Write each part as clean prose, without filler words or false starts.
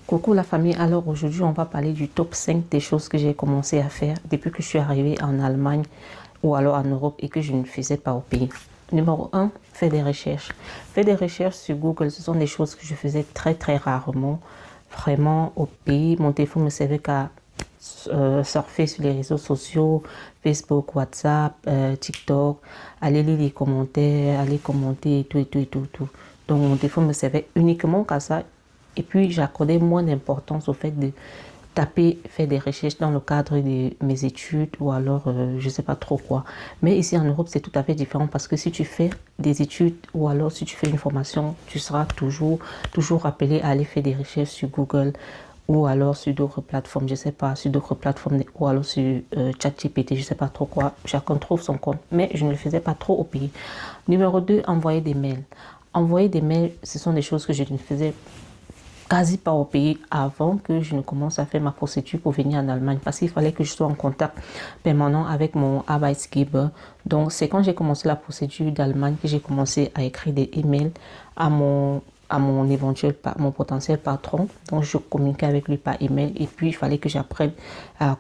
Coucou la famille, alors aujourd'hui on va parler du top 5 des choses que j'ai commencé à faire depuis que je suis arrivée en Allemagne ou alors en Europe et que je ne faisais pas au pays. Numéro un, faire des recherches. Faire des recherches sur Google, ce sont des choses que je faisais très rarement. Vraiment au pays, mon téléphone ne servait qu'à surfer sur les réseaux sociaux, Facebook, WhatsApp, TikTok, aller lire les commentaires, aller commenter et tout. Donc mon téléphone me servait uniquement qu'à ça. Et puis j'accordais moins d'importance au fait de taper, faire des recherches dans le cadre de mes études ou alors je ne sais pas trop quoi. Mais ici en Europe, c'est tout à fait différent parce que si tu fais des études ou alors si tu fais une formation, tu seras toujours appelé à aller faire des recherches sur Google ou alors sur d'autres plateformes, je sais pas, sur d'autres plateformes ou alors sur ChatGPT, je sais pas trop quoi. Chacun trouve son compte, mais je ne le faisais pas trop au pays. Numéro 2, envoyer des mails. Envoyer des mails, ce sont des choses que je ne faisais quasi pas au pays avant que je ne commence à faire ma procédure pour venir en Allemagne parce qu'il fallait que je sois en contact permanent avec mon Arbeitgeber. Donc c'est quand j'ai commencé la procédure d'Allemagne que j'ai commencé à écrire des emails à mon potentiel patron. Donc je communiquais avec lui par email et puis il fallait que j'apprenne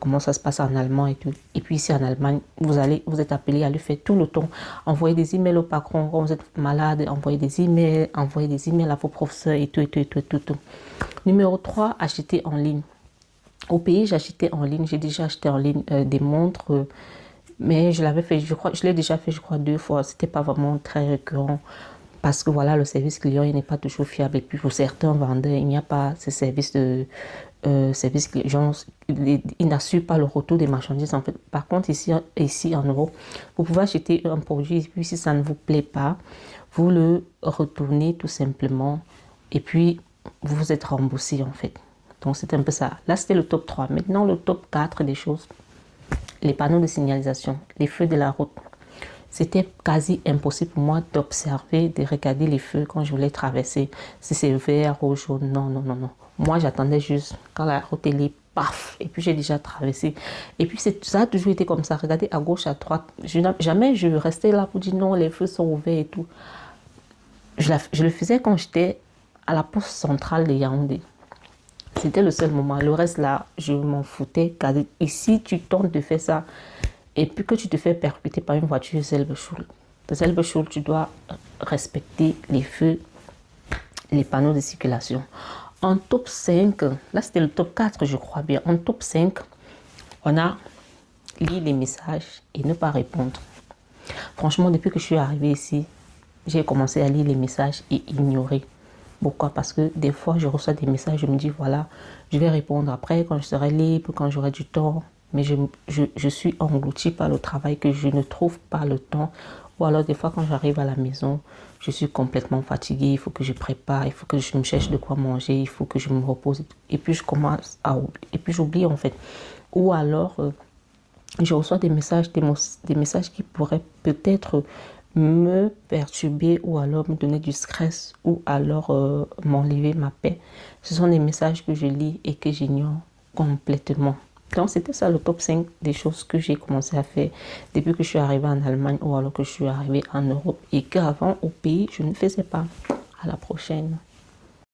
comment ça se passe en allemand et tout. Et puis ici en Allemagne, vous êtes appelé à lui faire tout le temps. Envoyer des emails au patron quand vous êtes malade, envoyer des emails à vos professeurs et tout. Numéro 3, acheter en ligne. Au pays, j'achetais en ligne. J'ai déjà acheté en ligne des montres, mais je l'avais fait, je l'ai déjà fait, je crois, 2 fois. C'était pas vraiment très récurrent parce que voilà, le service client, il n'est pas toujours fiable. Et puis pour certains vendeurs, il n'y a pas ce service client, ils n'assurent pas le retour des marchandises en fait. Par contre, ici en Europe, vous pouvez acheter un produit et puis si ça ne vous plaît pas, vous le retournez tout simplement et puis vous vous êtes remboursé en fait. Donc c'est un peu ça. Là, c'était le top 3. Maintenant, le top 4 des choses. Les panneaux de signalisation, les feux de la route. C'était quasi impossible pour moi d'observer, de regarder les feux quand je voulais traverser. Si c'est vert, rouge, jaune, non. Moi, j'attendais juste quand la route est libre, paf, et puis j'ai déjà traversé. Et puis ça a toujours été comme ça, regarder à gauche, à droite. Jamais je restais là pour dire non, les feux sont ouverts et tout. Je le faisais quand j'étais à la poste centrale de Yaoundé. C'était le seul moment. Le reste là, je m'en foutais. Car ici, tu tentes de faire ça et puis que tu te fais percuter par une voiture Selbeschule. Selbeschule, tu dois respecter les feux, les panneaux de circulation. En top 5, là c'était le top 4 je crois bien. En top 5, on a lire les messages et ne pas répondre. Franchement, depuis que je suis arrivée ici, j'ai commencé à lire les messages et ignorer. Pourquoi? Parce que des fois, je reçois des messages, je me dis, voilà, je vais répondre après quand je serai libre, quand j'aurai du temps. Mais je suis engloutie par le travail que je ne trouve pas le temps. Ou alors, des fois, quand j'arrive à la maison, je suis complètement fatiguée. Il faut que je prépare, il faut que je me cherche de quoi manger, il faut que je me repose. Et puis, et puis j'oublie en fait. Ou alors, je reçois des messages qui pourraient peut-être me perturber ou alors me donner du stress ou alors m'enlever ma paix. Ce sont des messages que je lis et que j'ignore complètement. Donc c'était ça le top 5 des choses que j'ai commencé à faire depuis que je suis arrivée en Allemagne ou alors que je suis arrivée en Europe et qu'avant au pays je ne faisais pas. À la prochaine.